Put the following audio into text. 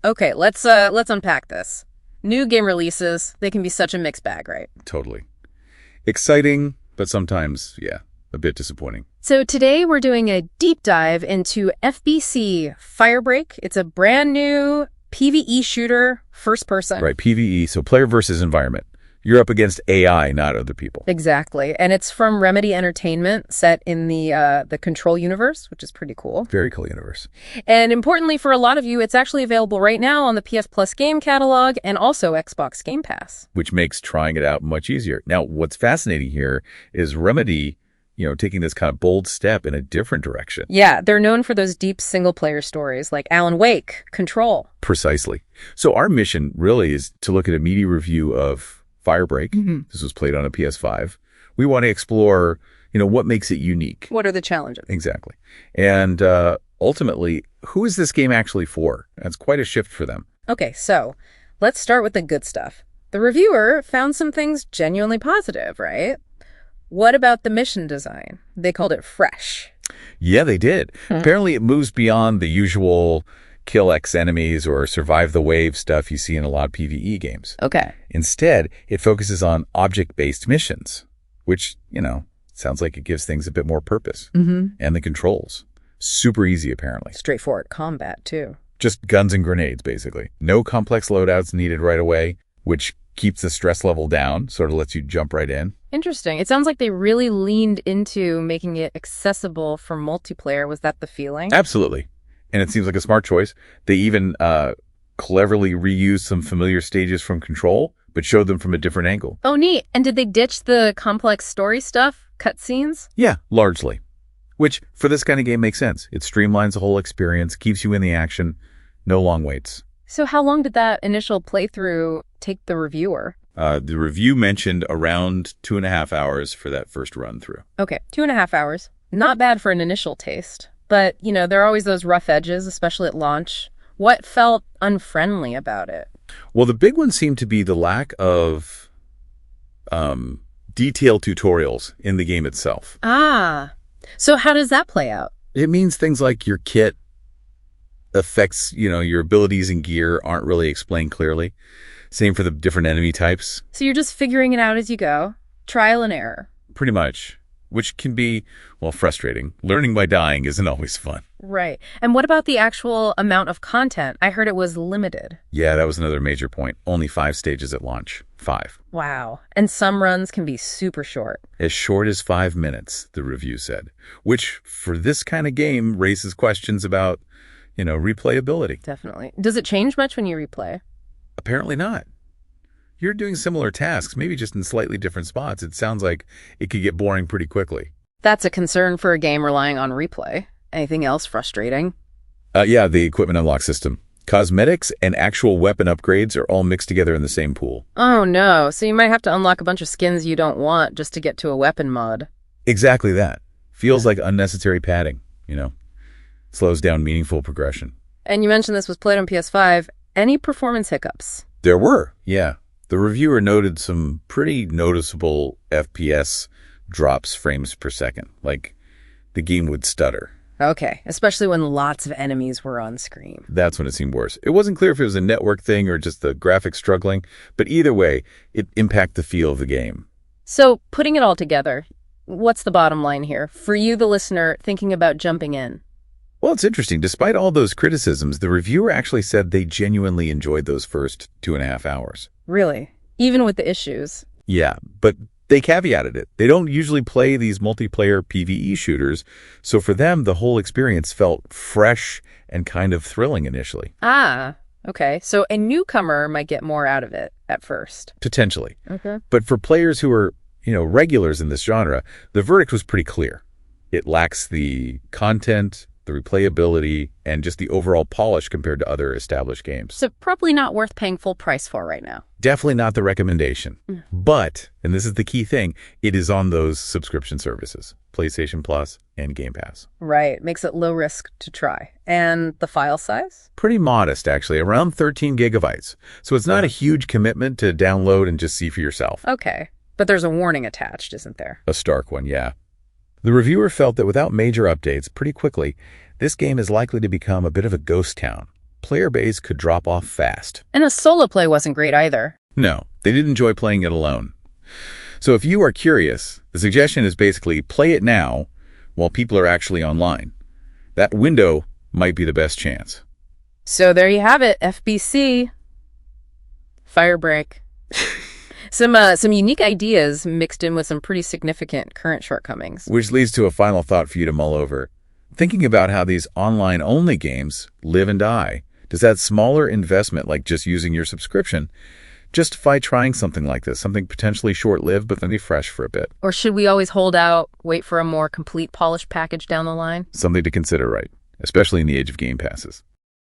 Okay, let's unpack this. New game releases, they can be such a mixed bag, right? Totally. Exciting, but sometimes, yeah, a bit disappointing. So today we're doing a deep dive into FBC Firebreak. It's a brand new PvE shooter, first person. Right, PvE, so player versus environment. You're up against AI, not other people. Exactly. And it's from Remedy Entertainment, set in the Control universe, which is pretty cool. Very cool universe. And importantly for a lot of you, it's actually available right now on the PS Plus game catalog and also Xbox Game Pass. Which makes trying it out much easier. Now, what's fascinating here is Remedy, taking this kind of bold step in a different direction. Yeah, they're known for those deep single-player stories like Alan Wake, Control. Precisely. So our mission really is to look at a meaty review of Firebreak. This was played on a PS5. We want to explore, what makes it unique. What are the challenges? Exactly. And ultimately, who is this game actually for? That's quite a shift for them. Okay, so let's start with the good stuff. The reviewer found some things genuinely positive, right? What about the mission design? They called it fresh. Yeah, they did. Apparently, it moves beyond the usual kill X enemies or survive the wave stuff you see in a lot of PvE games. Okay. Instead, it focuses on object-based missions, which, sounds like it gives things a bit more purpose. And the controls. Super easy, apparently. Straightforward combat, too. Just guns and grenades, basically. No complex loadouts needed right away, which keeps the stress level down, sort of lets you jump right in. Interesting. It sounds like they really leaned into making it accessible for multiplayer. Was that the feeling? Absolutely. And it seems like a smart choice. They even cleverly reused some familiar stages from Control, but showed them from a different angle. Oh, neat. And did they ditch the complex story stuff? Cutscenes? Yeah, largely. Which, for this kind of game, makes sense. It streamlines the whole experience, keeps you in the action, no long waits. So how long did that initial playthrough take the reviewer? The review mentioned around 2.5 hours for that first run through. Okay, 2.5 hours. Not bad for an initial taste. But, there are always those rough edges, especially at launch. What felt unfriendly about it? Well, the big one seemed to be the lack of detailed tutorials in the game itself. Ah, so how does that play out? It means things like your kit affects, your abilities and gear aren't really explained clearly. Same for the different enemy types. So you're just figuring it out as you go. Trial and error. Pretty much. Which can be, frustrating. Learning by dying isn't always fun. Right. And what about the actual amount of content? I heard it was limited. Yeah, that was another major point. Only 5 stages at launch. 5. Wow. And some runs can be super short. As short as 5 minutes, the review said. Which, for this kind of game, raises questions about, replayability. Definitely. Does it change much when you replay? Apparently not. You're doing similar tasks, maybe just in slightly different spots. It sounds like it could get boring pretty quickly. That's a concern for a game relying on replay. Anything else frustrating? Yeah, the equipment unlock system. Cosmetics and actual weapon upgrades are all mixed together in the same pool. Oh no, so you might have to unlock a bunch of skins you don't want just to get to a weapon mod. Exactly that. Feels like unnecessary padding, Slows down meaningful progression. And you mentioned this was played on PS5. Any performance hiccups? There were, yeah. The reviewer noted some pretty noticeable FPS drops frames per second, like the game would stutter. Okay, especially when lots of enemies were on screen. That's when it seemed worse. It wasn't clear if it was a network thing or just the graphics struggling, but either way, it impacted the feel of the game. So, putting it all together, what's the bottom line here? For you, the listener, thinking about jumping in? Well, it's interesting. Despite all those criticisms, the reviewer actually said they genuinely enjoyed those first 2.5 hours. Really? Even with the issues? Yeah, but they caveated it. They don't usually play these multiplayer PvE shooters, so for them, the whole experience felt fresh and kind of thrilling initially. Ah, okay. So a newcomer might get more out of it at first. Potentially. Okay. But for players who are, regulars in this genre, the verdict was pretty clear. It lacks the content, the replayability, and just the overall polish compared to other established games. So probably not worth paying full price for right now. Definitely not the recommendation. But, and this is the key thing, it is on those subscription services, PlayStation Plus and Game Pass. Right. Makes it low risk to try. And the file size? Pretty modest, actually, around 13 gigabytes. So it's not a huge commitment to download and just see for yourself. Okay. But there's a warning attached, isn't there? A stark one, yeah. The reviewer felt that without major updates, pretty quickly, this game is likely to become a bit of a ghost town. player base could drop off fast. And the solo play wasn't great either. No, they didn't enjoy playing it alone. So if you are curious, the suggestion is basically play it now while people are actually online. That window might be the best chance. So there you have it, FBC. Firebreak. Some unique ideas mixed in with some pretty significant current shortcomings. Which leads to a final thought for you to mull over. Thinking about how these online-only games live and die, does that smaller investment, like just using your subscription, justify trying something like this, something potentially short-lived but then be fresh for a bit? Or should we always hold out, wait for a more complete polished package down the line? Something to consider, right? Especially in the age of Game Passes.